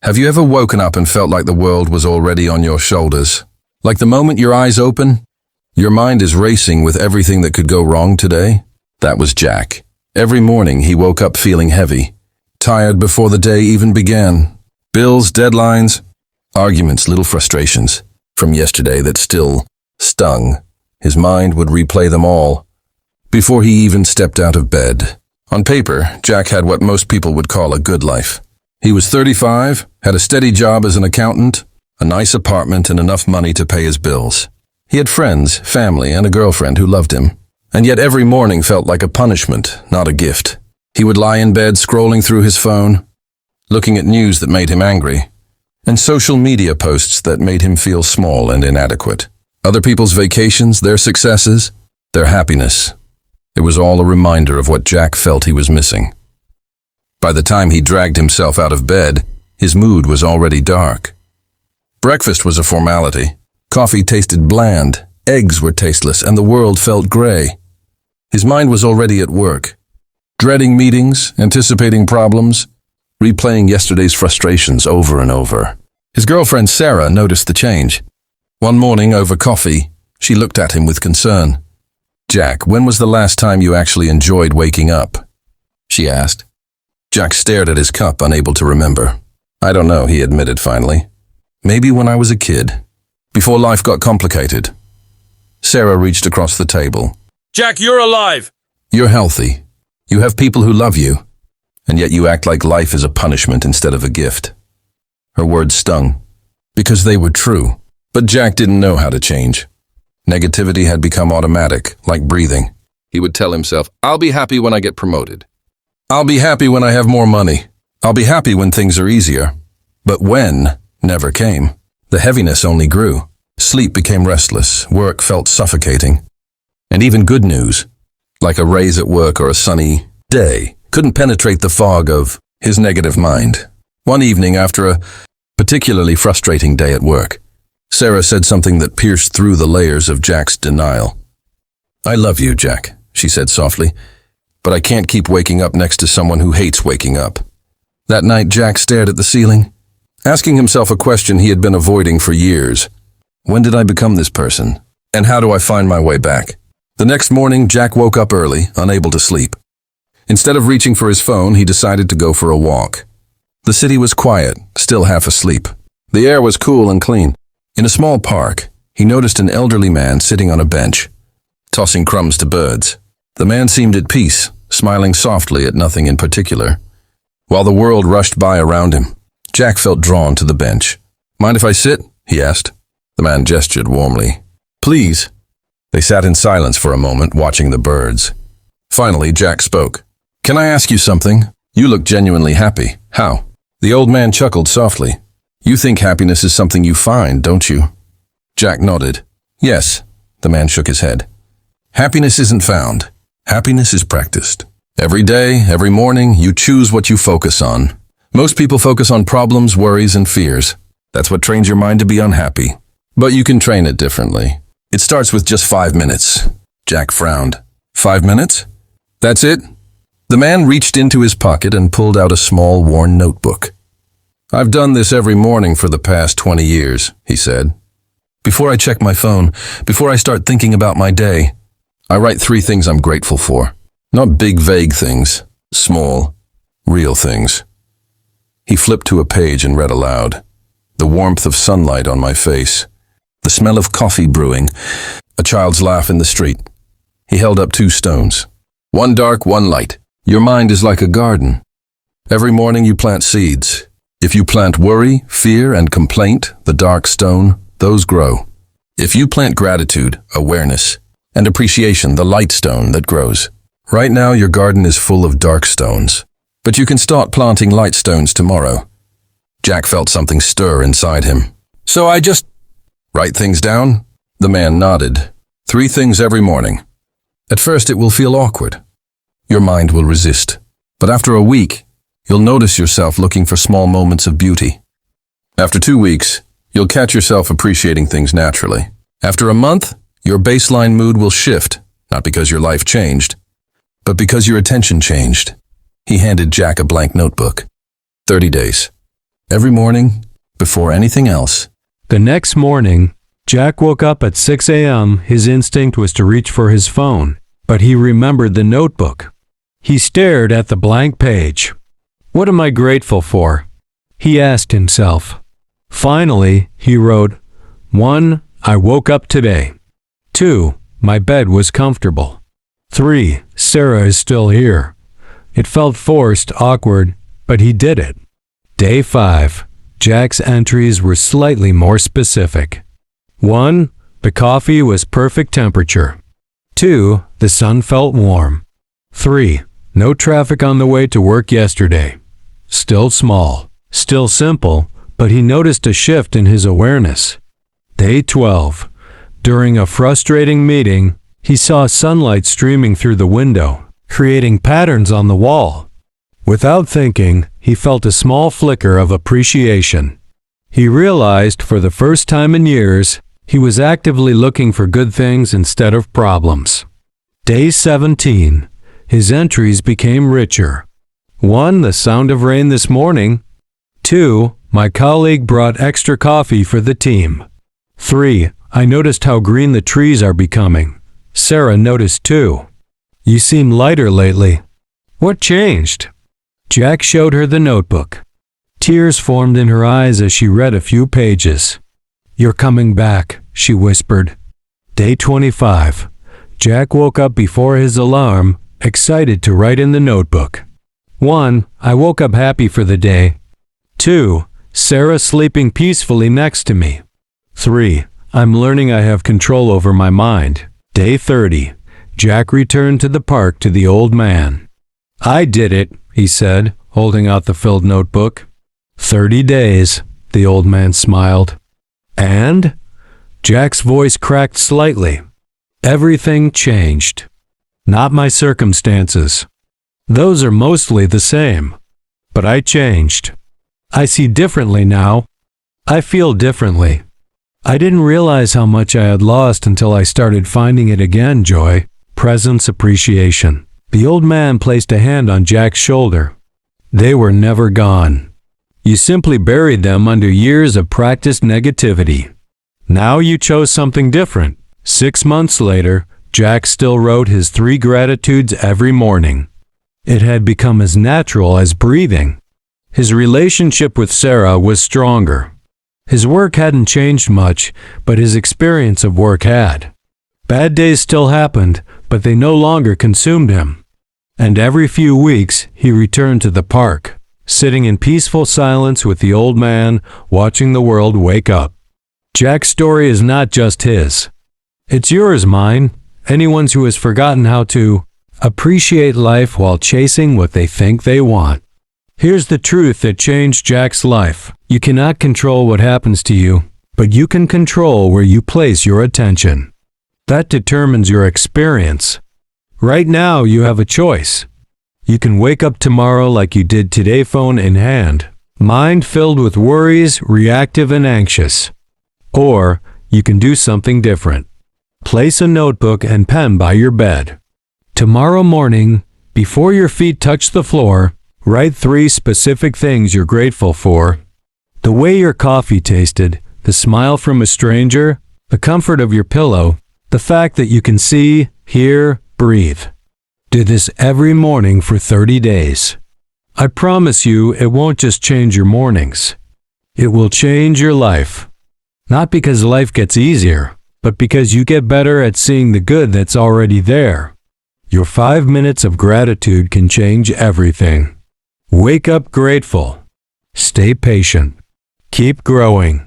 Have you ever woken up and felt like the world was already on your shoulders? Like the moment your eyes open, your mind is racing with everything that could go wrong today? That was Jack. Every morning he woke up feeling heavy, tired before the day even began. Bills, deadlines, arguments, little frustrations from yesterday that still stung. His mind would replay them all before he even stepped out of bed. On paper, Jack had what most people would call a good life. He was 35, had a steady job as an accountant, a nice apartment, and enough money to pay his bills. He had friends, family, and a girlfriend who loved him. And yet every morning felt like a punishment, not a gift. He would lie in bed scrolling through his phone, looking at news that made him angry, and social media posts that made him feel small and inadequate. Other people's vacations, their successes, their happiness. It was all a reminder of what Jack felt he was missing. By the time he dragged himself out of bed, his mood was already dark. Breakfast was a formality. Coffee tasted bland, eggs were tasteless, and the world felt gray. His mind was already at work, dreading meetings, anticipating problems, replaying yesterday's frustrations over and over. His girlfriend Sarah noticed the change. One morning over coffee, she looked at him with concern. "Jack, when was the last time you actually enjoyed waking up?" she asked. Jack stared at his cup, unable to remember. "I don't know," he admitted finally. "Maybe when I was a kid, before life got complicated." Sarah reached across the table. "Jack, you're alive!" "You're healthy. You have people who love you, and yet you act like life is a punishment instead of a gift." Her words stung, because they were true. But Jack didn't know how to change. Negativity had become automatic, like breathing. He would tell himself, "I'll be happy when I get promoted. I'll be happy when I have more money. I'll be happy when things are easier." But when never came. The heaviness only grew. Sleep became restless. Work felt suffocating. And even good news, like a raise at work or a sunny day, couldn't penetrate the fog of his negative mind. One evening, after a particularly frustrating day at work, Sarah said something that pierced through the layers of Jack's denial. "I love you, Jack," she said softly, "but I can't keep waking up next to someone who hates waking up." That night, Jack stared at the ceiling, asking himself a question he had been avoiding for years. When did I become this person? And how do I find my way back? The next morning, Jack woke up early, unable to sleep. Instead of reaching for his phone, he decided to go for a walk. The city was quiet, still half asleep. The air was cool and clean. In a small park, he noticed an elderly man sitting on a bench, tossing crumbs to birds. The man seemed at peace, smiling softly at nothing in particular, while the world rushed by around him. Jack felt drawn to the bench. "Mind if I sit?" he asked. The man gestured warmly. "Please." They sat in silence for a moment, watching the birds. Finally, Jack spoke. "Can I ask you something? You look genuinely happy. How?" The old man chuckled softly. "You think happiness is something you find, don't you?" Jack nodded. "Yes." The man shook his head. "Happiness isn't found. Happiness is practiced. Every day, every morning, you choose what you focus on. Most people focus on problems, worries, and fears. That's what trains your mind to be unhappy. But you can train it differently. It starts with just 5 minutes." Jack frowned. 5 minutes? That's it? The man reached into his pocket and pulled out a small, worn notebook. "I've done this every morning for the past 20 years, he said. "Before I check my phone, before I start thinking about my day, I write 3 things I'm grateful for. Not big, vague things. Small, real things." He flipped to a page and read aloud. "The warmth of sunlight on my face. The smell of coffee brewing. A child's laugh in the street." He held up 2 stones. "One dark, one light. Your mind is like a garden. Every morning you plant seeds. If you plant worry, fear, and complaint, the dark stone, those grow. If you plant gratitude, awareness, and appreciation, the light stone that grows. Right now your garden is full of dark stones, but you can start planting light stones tomorrow." Jack felt something stir inside him. "So I just write things down?" The man nodded. 3 things every morning. At first it will feel awkward. Your mind will resist. But after a week, you'll notice yourself looking for small moments of beauty. After 2 weeks, you'll catch yourself appreciating things naturally. After a month, your baseline mood will shift, not because your life changed, but because your attention changed. He handed Jack a blank notebook. 30 days. Every morning, before anything else. The next morning, Jack woke up at 6 a.m. His instinct was to reach for his phone, but he remembered the notebook. He stared at the blank page. What am I grateful for? He asked himself. Finally, he wrote, 1. I woke up today. 2. My bed was comfortable. 3. Sarah is still here. It felt forced, awkward, but he did it. Day 5. Jack's entries were slightly more specific. 1. The coffee was perfect temperature. 2. The sun felt warm. 3. No traffic on the way to work yesterday. Still small, still simple, but he noticed a shift in his awareness. Day 12. During a frustrating meeting, he saw sunlight streaming through the window, creating patterns on the wall. Without thinking, he felt a small flicker of appreciation. He realized for the first time in years, he was actively looking for good things instead of problems. Day 17. His entries became richer. 1. The sound of rain this morning. 2. My colleague brought extra coffee for the team. 3. I noticed how green the trees are becoming. Sarah noticed too. You seem lighter lately. What changed? Jack showed her the notebook. Tears formed in her eyes as she read a few pages. You're coming back, she whispered. Day 25. Jack woke up before his alarm, excited to write in the notebook. 1. I woke up happy for the day. 2. Sarah sleeping peacefully next to me. 3. I'm learning I have control over my mind. Day 30. Jack returned to the park to the old man. I did it, he said, holding out the filled notebook. 30 days, the old man smiled. And? Jack's voice cracked slightly. Everything changed. Not my circumstances. Those are mostly the same. But I changed. I see differently now. I feel differently. I didn't realize how much I had lost until I started finding it again, joy, presence, appreciation. The old man placed a hand on Jack's shoulder. They were never gone. You simply buried them under years of practiced negativity. Now you chose something different. 6 months later, Jack still wrote his 3 gratitudes every morning. It had become as natural as breathing. His relationship with Sarah was stronger. His work hadn't changed much, but his experience of work had. Bad days still happened, but they no longer consumed him. And every few weeks, he returned to the park, sitting in peaceful silence with the old man, watching the world wake up. Jack's story is not just his. It's yours, mine, anyone's who has forgotten how to appreciate life while chasing what they think they want. Here's the truth that changed Jack's life. You cannot control what happens to you, but you can control where you place your attention. That determines your experience. Right now, you have a choice. You can wake up tomorrow like you did today, phone in hand, mind filled with worries, reactive and anxious. Or you can do something different. Place a notebook and pen by your bed. Tomorrow morning, before your feet touch the floor, write 3 specific things you're grateful for. The way your coffee tasted, the smile from a stranger, the comfort of your pillow, the fact that you can see, hear, breathe. Do this every morning for 30 days. I promise you it won't just change your mornings. It will change your life. Not because life gets easier, but because you get better at seeing the good that's already there. Your 5 minutes of gratitude can change everything. Wake up grateful. Stay patient. Keep growing.